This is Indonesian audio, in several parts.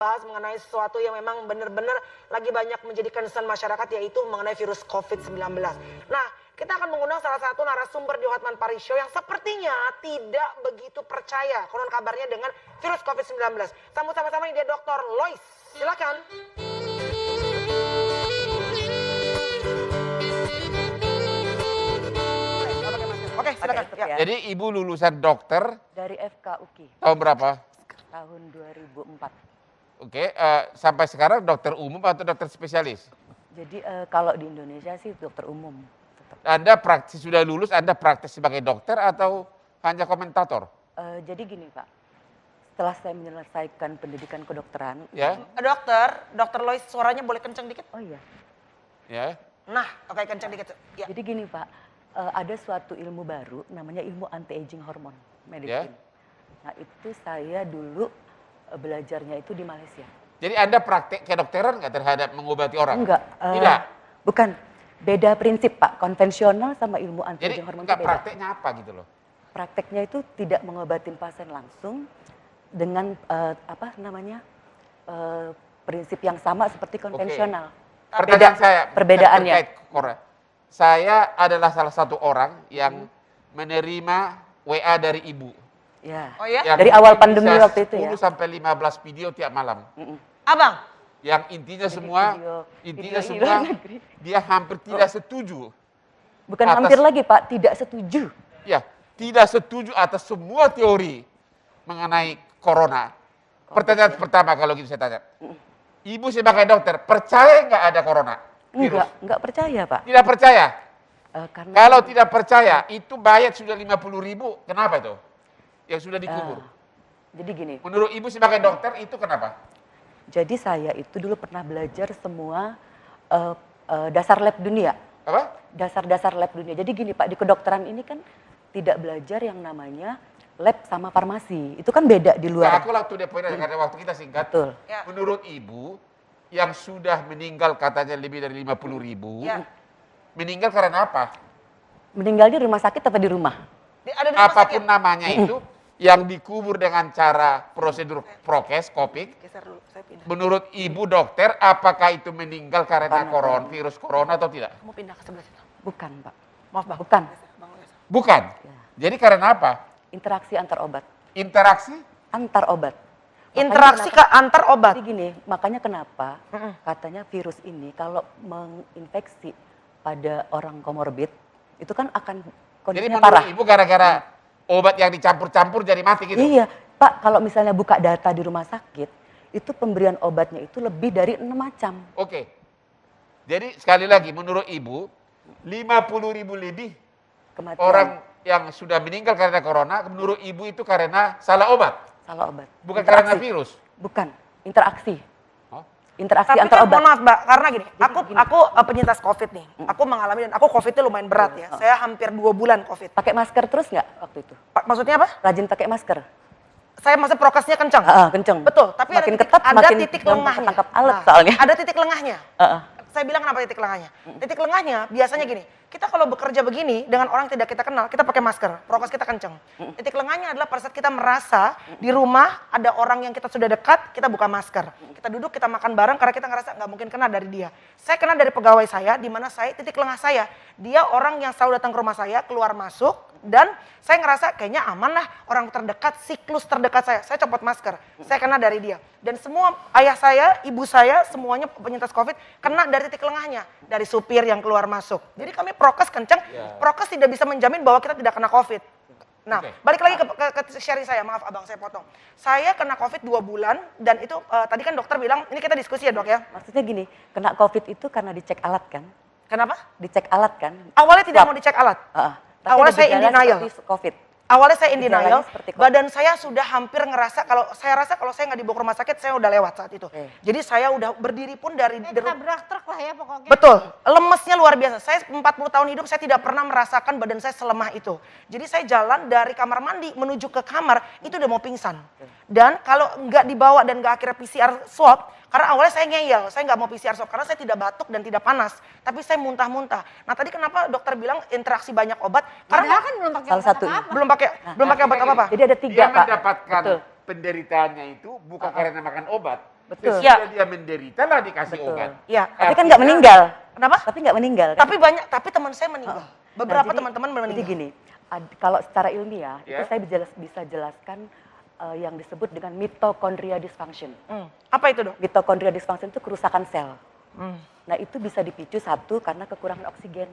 bahas mengenai sesuatu yang memang benar-benar lagi banyak menjadi concern masyarakat, yaitu mengenai virus COVID-19. Nah, kita akan mengundang salah satu narasumber di Hotman Paris Show yang sepertinya tidak begitu percaya konon kabarnya dengan virus COVID-19. Sambut sama-sama ini dia Dr. Lois. Silakan. Oke, silakan. Ya. Jadi Ibu lulusan dokter dari FKUKI tahun berapa? tahun 2004. Oke, sampai sekarang dokter umum atau dokter spesialis? Jadi kalau di Indonesia sih dokter umum. Tetap. Anda praktis sudah lulus, Anda praktis sebagai dokter atau hanya komentator? Jadi gini Pak, setelah saya menyelesaikan pendidikan kedokteran. Ya. Dokter Lois suaranya boleh kenceng dikit? Oh iya. Ya. Nah, oke kenceng dikit. Ya. Jadi gini Pak, ada suatu ilmu baru namanya ilmu anti-aging hormon medicine. Ya. Nah itu saya dulu belajarnya itu di Malaysia. Jadi Anda praktek kedokteran nggak terhadap mengobati orang? Enggak. Tidak? Bukan. Beda prinsip Pak, konvensional sama ilmu Jadi anti-aging hormon itu nggak beda. prakteknya apa gitu loh? Prakteknya itu tidak mengobatin pasien langsung dengan prinsip yang sama seperti konvensional. Pertanyaan saya perbedaannya. terkait Korea. Saya adalah salah satu orang yang menerima WA dari ibu. Ya. Oh ya? Yang Dari awal bisa pandemi waktu itu ya. 10 sampai 15 video tiap malam. Abang, Yang intinya Jadi semua, video di luar negeri. dia hampir tidak setuju. Bukan atas- hampir lagi Pak, tidak setuju. Ya, tidak setuju atas semua teori mengenai corona. Pertanyaan pertama kalau gitu saya tanya. Ibu sebagai dokter, percaya nggak ada corona? Virus? Enggak percaya Pak. Tidak percaya? Karena Kalau tidak percaya, itu bayar sudah 50.000, kenapa itu? Yang sudah dikubur. jadi gini, Menurut ibu sebagai dokter, itu kenapa? jadi saya itu dulu pernah belajar semua dasar lab dunia. Apa? Dasar-dasar lab dunia. Jadi gini Pak, di kedokteran ini kan tidak belajar yang namanya lab sama farmasi. Itu kan beda di Nah, luar. aku lah to the point aja, karena waktu kita singkat. Betul. Ya. Menurut ibu, yang sudah meninggal katanya lebih dari 50.000, Ya. meninggal karena apa? Meninggal di rumah sakit apa di rumah? Ada di rumah Apapun sakit. namanya itu, yang dikubur dengan cara prosedur prokes, COVID, Geser dulu, saya pindah. menurut ibu dokter, apakah itu meninggal karena Karena virus corona atau tidak? Kamu pindah ke sebelah situ. Bukan Pak. Maaf bang. Bukan. Bang Lois. Bukan. Ya. Jadi karena apa? Interaksi antar obat. Interaksi? Antar obat. Interaksi ke Makanya antar obat. Jadi gini, makanya kenapa katanya virus ini kalau menginfeksi pada orang komorbid, itu kan akan Jadi kondisinya menurut parah. ibu gara-gara obat yang dicampur-campur jadi mati gitu? Iya, Pak, kalau misalnya buka data di rumah sakit, itu pemberian obatnya itu lebih dari 6 macam. Oke. Jadi sekali lagi menurut ibu, 50.000 lebih Kematian. orang yang sudah meninggal karena corona, menurut ibu itu karena salah obat, Salah obat. bukan Interaksi. karena virus. Bukan, interaksi. Oh. Interaksi Tapi antar kan obat. mohon maaf Mbak, karena gini, Jadi gini. aku penyintas COVID nih. Aku mengalami dan aku COVID-nya lumayan berat ya. Saya hampir 2 bulan COVID. Pakai masker terus nggak waktu itu? Maksudnya apa? Rajin pakai masker. Saya masih prokesnya kencang. Kenceng. Betul, tapi Makin ada titik, ketat, ada makin titik gampang lengahnya. ketangkap alat Nah, soalnya. Ada titik lengahnya. Heeh. Saya bilang kenapa titik lengahnya? Titik lengahnya biasanya gini, kita kalau bekerja begini dengan orang yang tidak kita kenal, kita pakai masker, prokes kita kenceng. Titik lengahnya adalah pada saat kita merasa di rumah ada orang yang kita sudah dekat, kita buka masker. Kita duduk, kita makan bareng karena kita ngerasa nggak mungkin kena dari dia. Saya kena dari pegawai saya, di mana saya, titik lengah saya, dia orang yang selalu datang ke rumah saya, keluar masuk, dan saya ngerasa kayaknya aman lah orang terdekat, siklus terdekat saya copot masker, saya kena dari dia. Dan semua ayah saya, ibu saya, semuanya penyintas COVID kena dari titik lengahnya, dari supir yang keluar masuk. Jadi kami prokes kenceng, prokes tidak bisa menjamin bahwa kita tidak kena COVID. Nah, balik lagi ke sharing saya, maaf abang saya potong. Saya kena COVID 2 bulan dan itu tadi kan dokter bilang, ini kita diskusi ya dok ya. Maksudnya gini, kena COVID itu karena dicek alat kan? Kenapa? Dicek alat kan? Awalnya tidak Swab. mau dicek alat. Tapi Awalnya ada saya in gejala denial. seperti COVID. Awalnya saya in Gejalanya denial, seperti COVID. badan saya sudah hampir ngerasa kalau saya nggak dibawa ke rumah sakit, saya udah lewat saat itu. Jadi saya udah berdiri pun dari Tabrak truk lah ya pokoknya. betul, lemesnya luar biasa. Saya 40 tahun hidup saya tidak pernah merasakan badan saya selemah itu. Jadi saya jalan dari kamar mandi menuju ke kamar itu udah mau pingsan. Dan kalau nggak dibawa dan nggak akhirnya PCR swab, karena awalnya saya ngeyel, saya nggak mau PCR swab karena saya tidak batuk dan tidak panas, tapi saya muntah-muntah. Nah tadi kenapa dokter bilang interaksi banyak obat? Padahal Karena kan belum pakai Salah obat satu. apa-apa. belum pakai obat apa-apa. Jadi ada 3 Dia Pak. mendapatkan Betul. penderitaannya itu bukan karena makan obat, Betul. Sesudah dia menderita lah dikasih Betul. obat. Iya. Tapi kan nggak meninggal. Kenapa? Tapi nggak meninggal kan? Tapi teman saya meninggal. Beberapa Nah, jadi- teman-teman Jadi meninggal. gini, kalau secara ilmiah itu Ya. saya bisa jelaskan yang disebut dengan mitochondria dysfunction. Apa itu, Dok? Mitochondria dysfunction itu kerusakan sel. Hmm. Nah itu bisa dipicu satu karena kekurangan oksigen.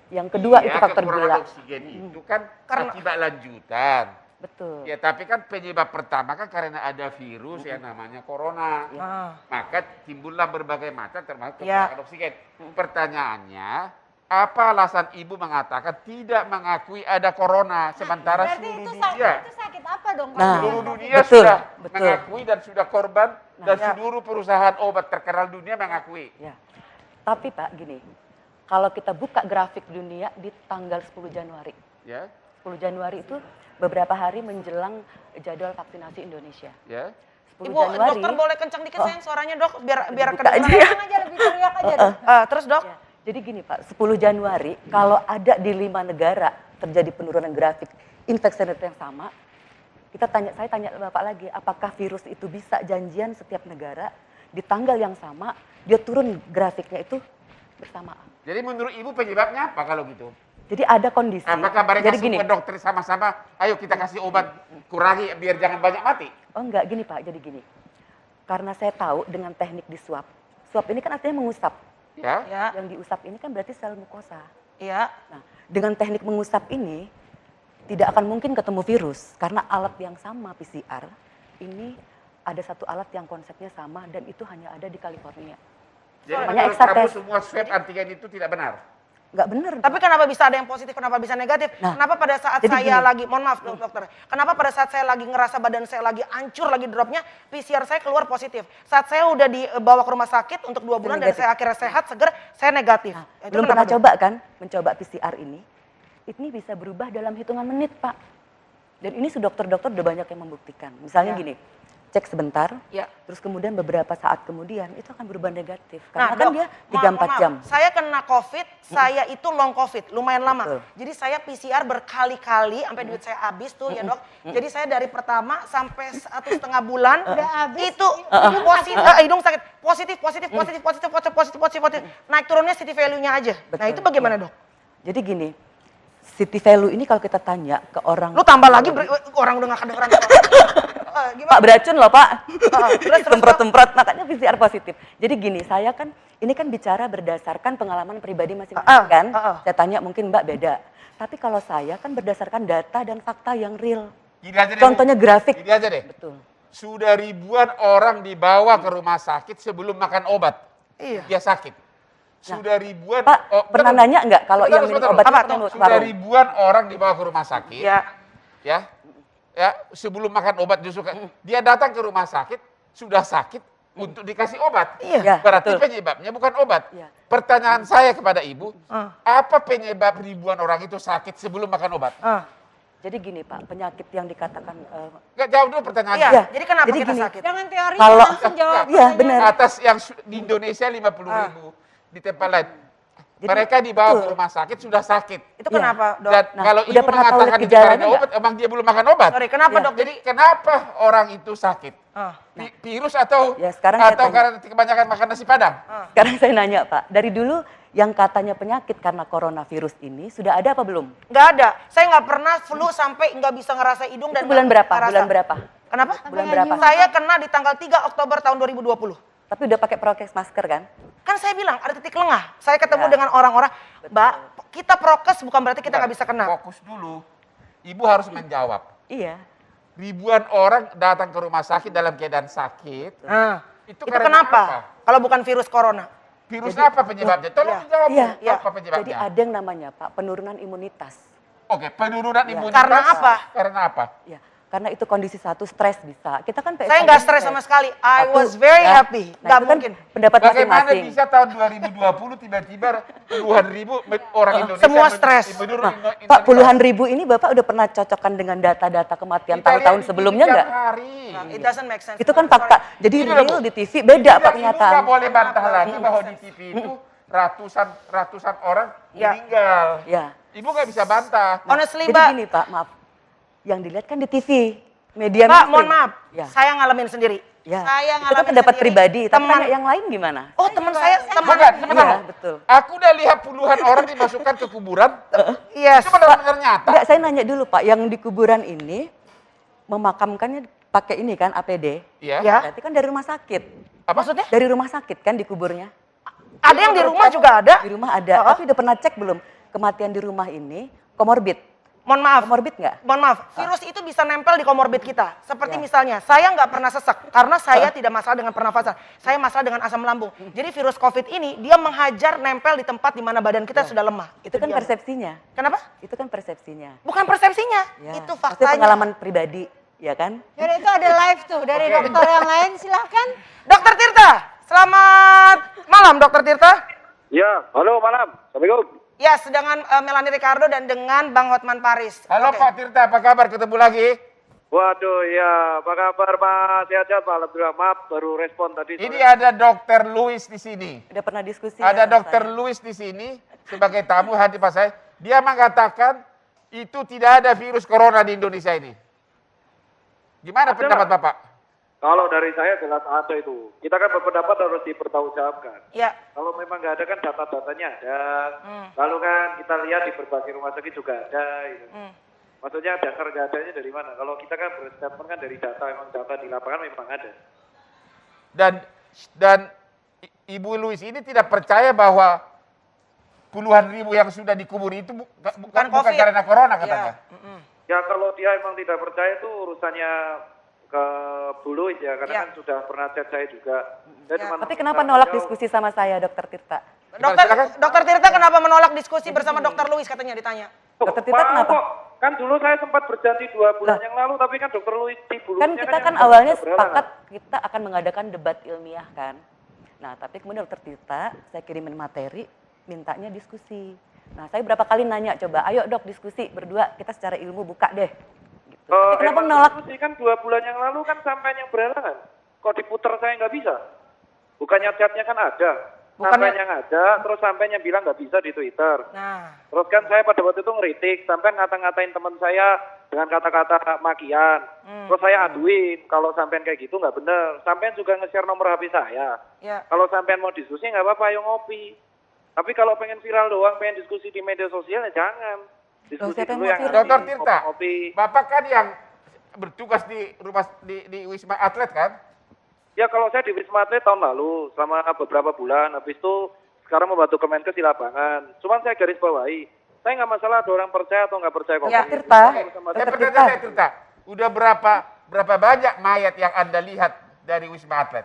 Yang kedua Iya, itu faktor kekurangan gula. oksigen itu kan Karena- akibat lanjutan. Betul. Ya, tapi kan penyebab pertama kan karena ada virus yang namanya corona. Ah. Maka timbullah berbagai macam termasuk Ya. kekurangan oksigen. Pertanyaannya, apa alasan ibu mengatakan tidak mengakui ada corona sementara Berarti seluruh itu dunia, sakit apa dong? Nah, seluruh kalau dunia betul, sudah betul. mengakui dan sudah korban dan Ya. seluruh perusahaan obat terkenal dunia mengakui. Ya. Tapi Pak gini, kalau kita buka grafik dunia di tanggal 10 Januari. Ya, 10 Januari itu beberapa hari menjelang jadwal vaksinasi Indonesia. ya. 10 Ibu, Januari. dokter boleh kencang dikit sayang suaranya, Dok, biar Buka kedengeran. aja ya. Tenang aja, lebih teriak aja dong. Terus, Dok? Ya, jadi gini Pak, 10 Januari kalau ada di 5 negara terjadi penurunan grafik infeksi rate yang sama, saya tanya Bapak lagi, apakah virus itu bisa janjian setiap negara di tanggal yang sama, dia turun grafiknya itu bersamaan. Jadi menurut ibu penyebabnya apa kalau gitu? Jadi ada kondisi. Apakah mereka jadi gini, semua dokter sama-sama, ayo kita kasih obat, kurangi biar jangan banyak mati? oh enggak gini Pak, jadi gini. Karena saya tahu dengan teknik di swab ini kan artinya mengusap. Ya, Ya, Yang diusap ini kan berarti sel mukosa. iya. Nah, dengan teknik mengusap ini tidak akan mungkin ketemu virus karena alat yang sama PCR ini ada satu alat yang konsepnya sama dan itu hanya ada di California. jadi Namanya menurut kamu Exatests. semua swab antigen itu tidak benar? Nggak bener. Tapi kenapa bisa ada yang positif, kenapa bisa negatif? Nah, Kenapa pada saat jadi saya gini. lagi, mohon maaf dokter, kenapa pada saat saya lagi ngerasa badan saya lagi hancur, lagi dropnya, PCR saya keluar positif. Saat saya udah dibawa ke rumah sakit untuk 2 bulan dan negatif. saya akhirnya sehat, seger, saya negatif. Nah, Itu belum kenapa, pernah Dok? coba kan mencoba PCR ini bisa berubah dalam hitungan menit Pak. Dan ini dokter-dokter udah banyak yang membuktikan. Misalnya Ya. gini, cek sebentar, Ya. terus kemudian beberapa saat kemudian itu akan berubah negatif. Nah, Karena kan Dok, dia mohon 3-4 maaf, jam. Saya kena COVID, saya itu long COVID, lumayan lama. Betul. Jadi saya PCR berkali-kali, sampai duit saya habis tuh ya Dok. Jadi saya dari pertama sampai 1,5 bulan, Udah habis, itu hidung sakit, positif. Naik turunnya city value-nya aja. Nah Betul. itu bagaimana Dok? Jadi gini, city value ini kalau kita tanya ke orang... Lu tambah lagi, orang udah gak kedengeran. Pak Gimana? beracun loh Pak, terus, semprot-semprot, makanya PCR positif. Jadi gini, saya kan, ini kan bicara berdasarkan pengalaman pribadi masing-masing kan. Saya tanya mungkin Mbak beda. Tapi kalau saya kan berdasarkan data dan fakta yang real. Gini aja deh, Bu. Contohnya grafik. Gini aja deh. Betul. Sudah ribuan orang dibawa ke rumah sakit sebelum makan obat. Iya. Dia sakit. Sudah ribuan... Pak, pernah nanya nggak kalau yang minum obat Apa, itu pernah Tok? Sudah separuh? ribuan orang dibawa ke rumah sakit. Ya. Ya, sebelum makan obat justru dia datang ke rumah sakit sudah sakit untuk dikasih obat. Iya. Ya, Berarti betul. penyebabnya bukan obat. Iya. Pertanyaan saya kepada ibu, Ah. apa penyebab ribuan orang itu sakit sebelum makan obat? Jadi gini Pak, penyakit yang dikatakan... Enggak, jawab dulu pertanyaannya. Iya, Ya, jadi kenapa jadi kita gini. sakit? Jangan teori, Kalau- langsung jawab. Iya, benar. Atas yang di Indonesia 50.000, di tempat lain. Jadi, Mereka dibawa betul. ke rumah sakit sudah sakit. Itu Iya. kenapa Dok? Dan Nah, kalau udah ibu pernah tahu mengatakan itu gejalanya karena obat, emang dia belum makan obat. Sorry, kenapa Ya. Dok? Jadi kenapa orang itu sakit? Ah. Virus atau Ya, sekarang saya tanya. karena kebanyakan makan nasi padang? Sekarang saya nanya Pak, dari dulu yang katanya penyakit karena coronavirus ini sudah ada apa belum? Nggak ada. Saya nggak pernah flu sampai nggak bisa ngerasa hidung Itu dan bulan nggak berapa? ngerasa. Bulan berapa? Kenapa? Bulan berapa? Saya kena di tanggal 3 Oktober tahun 2020. Tapi udah pakai prokes masker kan? Kan saya bilang ada titik lengah. Saya ketemu Ya. dengan orang-orang, Mbak, kita prokes bukan berarti kita nggak bisa kena. Fokus dulu. Ibu harus menjawab. Iya. Ribuan orang datang ke rumah sakit dalam keadaan sakit. Nah, Itu itu karena kenapa? apa? Kalau bukan virus corona. Virus apa penyebabnya? Tolong Iya. dijawab. Iya. Bu. Apa penyebabnya? Jadi ada yang namanya Pak penurunan imunitas. Oke, penurunan Ya. imunitas. Karena apa? Karena apa? Ya, karena itu kondisi satu stres bisa. Kita kan Saya nggak stres sama sekali. I Satu, was very ya. happy. Nah, Nggak itu kan mungkin. pendapat Bagaimana masing-masing. bisa tahun 2020 tiba-tiba puluhan ribu orang Indonesia Semua stres. menurun Pak, puluhan ribu ini Bapak udah pernah cocokkan dengan data-data kematian tahun-tahun sebelumnya nggak? It doesn't make sense. Itu kan fakta. Jadi Ini loh, real Bu. di TV beda Pak Ibu kenyataan. nggak boleh bantah lagi bahwa di TV itu ratusan orang Ya. meninggal. Ya. Ibu nggak bisa bantah. Honestly, Jadi Mbak, gini Pak, maaf. Yang dilihat kan di TV, media Mbak, mainstream. mohon maaf. Ya. Saya ngalamin sendiri. Ya, Saya itu kan ngalamin pendapat sendiri. pribadi, tapi Teman- tanya yang lain gimana? Oh teman saya, teman. Bukan, sebentar. Iya, betul. Aku udah lihat puluhan orang dimasukkan ke kuburan. Yes. Itu benar-benar nyata. Enggak, saya nanya dulu Pak, yang di kuburan ini memakamkannya pakai ini kan APD? Iya. Ya. Berarti kan dari rumah sakit. Apa? Maksudnya? Dari rumah sakit kan di kuburnya? Ada yang di rumah juga ada. Di rumah ada, tapi udah pernah cek belum kematian di rumah ini komorbid? Mohon maaf. Komorbid nggak? Mohon maaf, virus itu bisa nempel di komorbid kita. Seperti Ya. misalnya, saya nggak pernah sesak karena saya tidak masalah dengan pernafasan. Saya masalah dengan asam lambung. Jadi virus COVID ini dia menghajar nempel di tempat di mana badan kita sudah lemah. Itu kan dia. persepsinya. Kenapa? Itu kan persepsinya. Bukan persepsinya, Ya, itu maksudnya faktanya. pengalaman pribadi, ya kan? Jadi itu ada live tuh dari dokter yang lain, silahkan. Dokter Tirta, selamat malam Dokter Tirta. Ya, halo malam. Assalamualaikum. Ya, dengan Melanie Ricardo dan dengan Bang Hotman Paris. Halo Oke. Pak Tirta, apa kabar? Ketemu lagi. Waduh, ya, apa kabar Mas? Sehat-sehat Pak, alhamdulillah. Maaf, baru respon tadi. Ini ada Dokter Louis di sini. Udah pernah diskusi. Ada ya sama Dokter saya? Louis di sini sebagai tamu hadir pas saya. Dia mengatakan itu tidak ada virus corona di Indonesia ini. Gimana Ada, pendapat Pak. Bapak? Kalau dari saya jelas ada itu. Kita kan berpendapat harus dipertanggungjawabkan. Ya, Kalau memang nggak ada kan data-datanya ada. Hmm. Lalu kan kita lihat di berbagai rumah sakit juga ada. Gitu. Maksudnya dasar nggak adanya dari mana? Kalau kita kan berstatement kan dari data, memang data di lapangan memang ada. Dan Ibu Louis ini tidak percaya bahwa puluhan ribu yang sudah dikubur itu bukan COVID. karena corona katanya. Ya. Ya kalau dia emang tidak percaya itu urusannya ke Buluis ya, karena Ya. kan sudah pernah chat saya juga. Saya Ya, cuma Tapi kenapa meminta nolak beliau- diskusi sama saya, Dokter Tirta? Silakan. Dokter Tirta kenapa menolak diskusi bersama Dokter Louis katanya ditanya? Loh, Dokter Tirta maaf kenapa? kok. Kan dulu saya sempat berjanji 2 bulan Lah. yang lalu, tapi kan dokter Louis di Buluisnya Kan kita kan yang awalnya berhalangan. sepakat kita akan mengadakan debat ilmiah kan. Nah, tapi kemudian Dokter Tirta, saya kirimin materi, mintanya diskusi. Nah, saya berapa kali nanya, coba, ayo dok diskusi berdua, kita secara ilmu buka deh. Gitu. Tapi kenapa Emang menolak? diskusi kan 2 bulan yang lalu kan sampai yang berhalangan. Kok diputer saya nggak bisa? Bukannya chatnya kan ada. Bukannya- Sampai yang ada, terus sampai yang bilang nggak bisa di Twitter. Nah, Terus kan saya pada waktu itu ngeritik, sampai ngata-ngatain teman saya dengan kata-kata makian. Terus saya aduin, kalau sampean kayak gitu nggak bener. Sampean juga nge-share nomor HP saya. ya. Kalau sampean mau diskusi nggak apa-apa, ayo ngopi. Tapi kalau pengen viral doang, pengen diskusi di media sosial ya jangan. Diskusi siapa yang dulu mau yang viral? Dokter asli, Tirta, ngopi. Bapak kan yang bertugas di rumah di Wisma Atlet kan? Ya kalau saya di Wisma Atlet tahun lalu, selama beberapa bulan, habis itu sekarang membantu Kemenkes di lapangan. Cuman saya garis bawahi, saya nggak masalah ada orang percaya atau nggak percaya kok. Ya, Tirta. Saya Dokter bertanya Tirta. saya Tirta, udah berapa banyak mayat yang Anda lihat dari Wisma Atlet?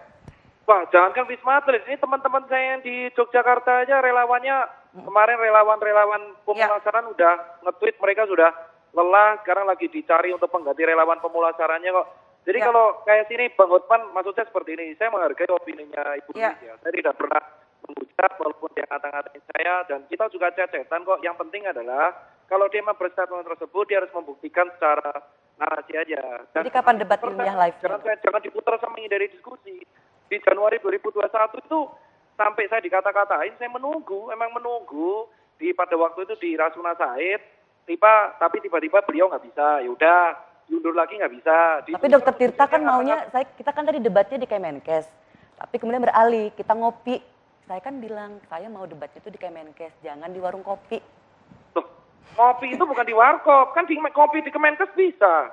Wah, jangankan Wisma Atlet, ini teman-teman saya yang di Yogyakarta aja relawannya, kemarin relawan-relawan pemulasaran udah nge-tweet, mereka sudah lelah, sekarang lagi dicari untuk pengganti relawan pemulasarannya kok. Jadi Ya. kalau kayak sini Bang Hotman, maksud saya seperti ini, saya menghargai opininya Ibu Ya. Louis ya. Saya tidak pernah mengucap walaupun dia ngata-ngatain saya, dan kita juga cecetan kok. Yang penting adalah kalau dia berstatement tersebut, dia harus membuktikan secara narasi aja. Dan Jadi kapan debat ilmiah live-nya? Jangan diputar sama menghindari diskusi. Di Januari 2021 itu sampai saya dikata-katain, saya menunggu, emang menunggu pada waktu itu di Rasuna Said, tapi tiba-tiba beliau nggak bisa, yaudah diundur lagi nggak bisa. Tapi Dokter Tirta kan maunya, kita kan tadi debatnya di Kemenkes. Tapi kemudian beralih, kita ngopi. Saya kan bilang, saya mau debatnya itu di Kemenkes, jangan di warung kopi. Loh, kopi itu bukan di warkop, kan kopi di Kemenkes bisa.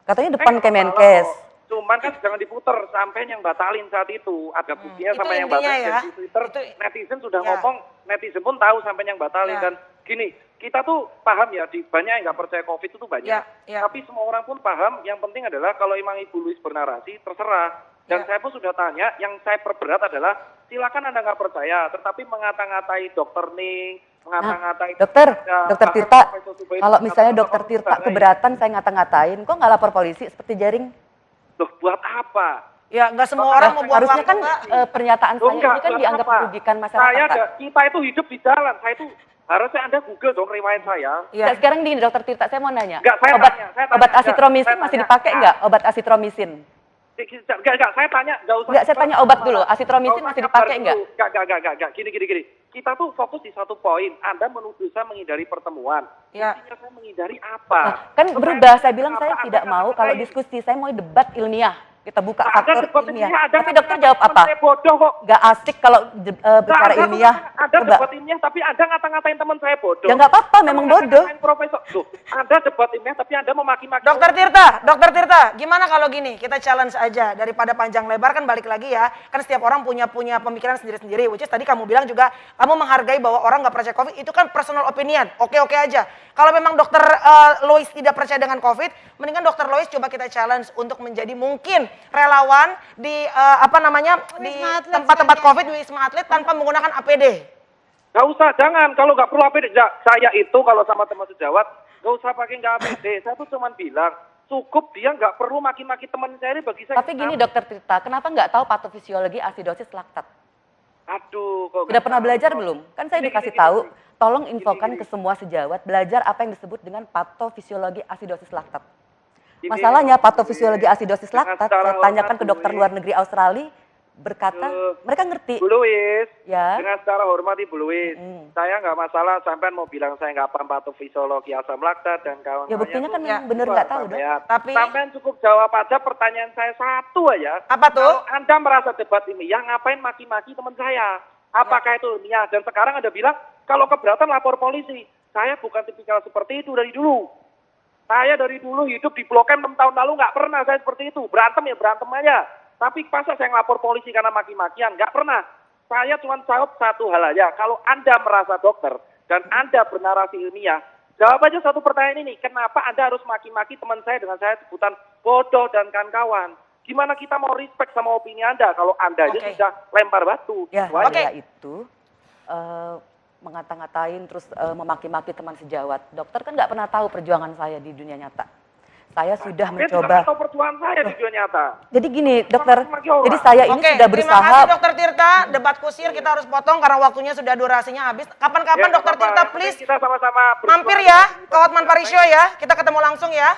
Katanya Saya depan nggak masalah Kemenkes. kok. Cuman kan jangan diputer sampai yang batalin saat itu. Ada buktinya Itu sampai yang intinya batalin ya. di Twitter. Itu- Netizen sudah ya. ngomong, netizen pun tahu sampai yang batalin. Ya. Dan gini, kita tuh paham ya, banyak yang nggak percaya COVID itu banyak. Ya, ya. Tapi semua orang pun paham, yang penting adalah kalau emang Ibu Louis bernarasi, terserah. Dan Ya. saya pun sudah tanya, yang saya perberat adalah, silakan Anda nggak percaya, tetapi mengata-ngatai Dokter Ning, mengata-ngatai... Dokter bahkan Tirta, Profesor Zubairi, kalau misalnya mengata-ngatai Dokter Tirta orang keberatan saya ngata-ngatain, kok nggak lapor polisi seperti Jaring? Loh, buat apa? Ya, nggak semua orang mau buang Harusnya waktu, kan Mbak. pernyataan Loh, saya enggak, ini kan buat dianggap apa? merugikan Saya masyarakat. Pak. kita itu hidup di jalan. Saya itu harusnya Anda Google dong riwayat saya. Iya. Nah, sekarang gini Dokter Tirta, saya mau nanya. Enggak, saya obat tanya. obat Enggak, asitromisin saya masih tanya. dipakai nggak? Obat asitromisin? Enggak, saya tanya, enggak usah. Enggak, saya tanya obat dulu. Asitromisin Nggak usah masih kabar dipakai dulu. nggak? Enggak. Gini. Kita tuh fokus di satu poin. Anda menuduh saya menghindari pertemuan. Ya. Intinya saya menghindari apa? Nah, kan berubah, saya bilang Apa? saya Anda tidak mau kata kalau saya- diskusi, saya mau debat ilmiah. kita buka Ada faktor debat ilmiah. ilmiah, ada Tapi dokter jawab teman apa? saya bodoh kok. Nggak asik kalau bicara Ada, ilmiah. Ada Coba. debat ilmiah tapi Anda ngata-ngatain teman saya bodoh. Ya nggak apa-apa, memang Anda bodoh. ngatain Profesor. Loh, ada debat ilmiah tapi Anda memaki-maki. Dokter Tirta, gimana kalau gini, kita challenge aja daripada panjang lebar kan balik lagi ya, kan setiap orang punya pemikiran sendiri-sendiri, which is tadi kamu bilang juga kamu menghargai bahwa orang nggak percaya COVID, itu kan personal opinion, oke-oke aja. Kalau memang dokter Lois tidak percaya dengan COVID, mendingan dokter Lois coba kita challenge untuk menjadi mungkin relawan di di Wisma Atlet tempat-tempat sekalian. COVID di Wisma Atlet tanpa menggunakan APD. Gak usah, jangan. Kalau nggak perlu APD, saya itu kalau sama teman sejawat, gak usah pakai nggak APD. Saya tuh cuma bilang, cukup dia nggak perlu maki-maki teman saya ini bagi saya. Tapi gini dokter Tirta, kenapa nggak tahu patofisiologi asidosis laktat? Aduh, kok Sudah nggak pernah tahu. belajar belum? Kan saya Gini, dikasih gini, tahu, gini. tolong infokan Gini, ke semua sejawat, belajar apa yang disebut dengan patofisiologi asidosis laktat. Gini, Masalahnya patofisiologi asidosis dengan laktat, secara saya tanyakan hormat, ke dokter Bu luar Louis. negeri Australia, berkata, mereka ngerti. Bu Louis, Ya. dengan secara hormat Ibu Louis, Mm. saya nggak masalah sampai mau bilang saya nggak paham patofisiologi asam laktat dan kawan-kawannya. Ya buktinya kan tuh. memang bener nggak tahu dong. Tapi- Sampean cukup jawab aja pertanyaan saya satu aja. Apa tuh? Kalau Anda merasa debat ilmiah, ngapain maki-maki teman saya? Apakah itu ilmiah? Dan sekarang Anda bilang, kalau keberatan lapor polisi. Saya bukan tipikal seperti itu dari dulu. Saya dari dulu hidup di Blok M 6 tahun lalu nggak pernah saya seperti itu. Berantem ya berantem aja. Tapi masa saya ngelapor polisi karena maki-makian? Nggak pernah. Saya cuma jawab satu hal aja. Kalau Anda merasa dokter dan Anda bernarasi ilmiah, jawab aja satu pertanyaan ini. Kenapa Anda harus maki-maki teman saya dengan saya sebutan bodoh dan kawan-kawan? Gimana kita mau respect sama opini Anda kalau Anda aja Oke. sudah lempar batu? Ya, Itu aja. dia itu mengata-ngatain terus memaki-maki teman sejawat. Dokter kan nggak pernah tahu perjuangan saya di dunia nyata. Saya sudah Saya juga mencoba. nggak tahu perjuangan saya di dunia nyata. Jadi gini, dokter. Maki-maki orang. Jadi saya ini Oke, sudah terima berusaha. kasih dokter Tirta. Debat kusir kita harus potong karena waktunya sudah durasinya habis. Kapan-kapan Ya, dokter nggak Tirta apa-apa. please Kita sama-sama mampir berjuang. ya ke Hotman Parisio ya. Kita ketemu langsung ya.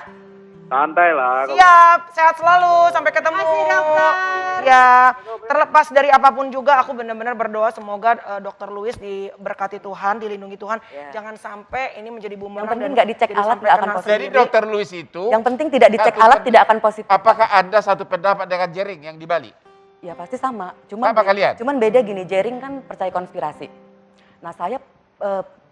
Santai lah. Siap, sehat selalu, sampai ketemu. Terima kasih, dokter. Ya, terlepas dari apapun juga aku benar-benar berdoa semoga dokter Louis diberkati Tuhan, dilindungi Tuhan. Ya. Jangan sampai ini menjadi bumerang. Yang penting dan nggak dicek jadi alat, sampai nggak akan kena positif. Jadi sendiri. dokter Louis itu, Yang penting tidak dicek satu alat pen- tidak akan positif. apakah Anda satu pendapat dengan Jering yang di Bali? Ya pasti sama. Cuman Sama kalian? Cuman beda gini, Jering kan percaya konspirasi. Nah saya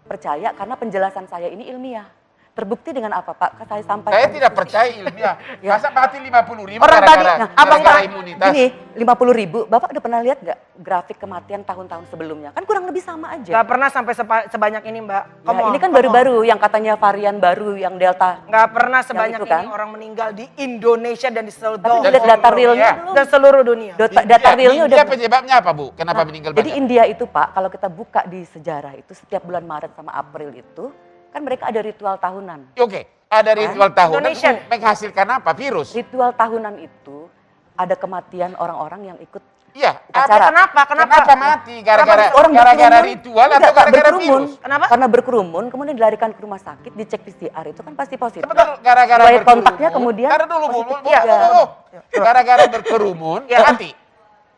percaya karena penjelasan saya ini ilmiah. Terbukti dengan apa Pak? Saya sampaikan. Saya tidak percaya ilmiah. Ya. Masa mati 50.000 Orang tadi, gara-gara abang gara-gara Pak, imunitas? Gini, 50.000. Bapak udah pernah lihat nggak grafik kematian tahun-tahun sebelumnya? Kan kurang lebih sama aja. Gak pernah sampai sebanyak ini Mbak. Ya, Come on, ini kan come on. baru-baru yang katanya varian baru yang Delta. Nggak pernah sebanyak itu kan? ini orang meninggal di Indonesia dan di seluruh Tapi Dan lihat data seluruh realnya dunia. belum. dan seluruh dunia. Data realnya udah. India penyebabnya apa Bu? Kenapa Nah, meninggal jadi banyak? India itu Pak, kalau kita buka di sejarah itu setiap bulan Maret sama April itu kan mereka ada ritual tahunan. Oke, ada ritual tahunan Indonesian. menghasilkan apa? Virus. Ritual tahunan itu ada kematian orang-orang yang ikut Iya. acara. Kenapa mati? Gara-gara Orang gara-gara berkerumun. ritual atau Enggak, Pak, gara-gara berkerumun. virus? Kenapa? Karena berkerumun, kemudian dilarikan ke rumah sakit, dicek PCR itu kan pasti positif. Betul, gara-gara Riwayat berkerumun. kontaknya kemudian Karena dulu, Bu, positif Bu, juga. Bu, Bu. Gara-gara berkerumun, Ya. mati.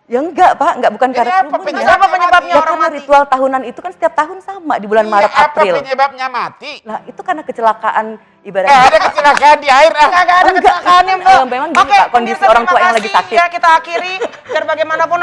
Ya enggak Pak, enggak bukan Jadi karena apa kerumun. penyebabnya Apa penyebabnya Ya orang karena mati? ritual tahunan itu kan setiap tahun sama di bulan Maret Iya, April. apa penyebabnya mati? Nah itu karena kecelakaan Nggak ibaratnya. ada kecelakaan di air. Nggak ada Enggak. kecelakaannya Mbak. Memang gini, Oke, Pak, kondisi pemirsa, orang tua terima yang lagi kasih. sakit. Ya kita akhiri biar bagaimanapun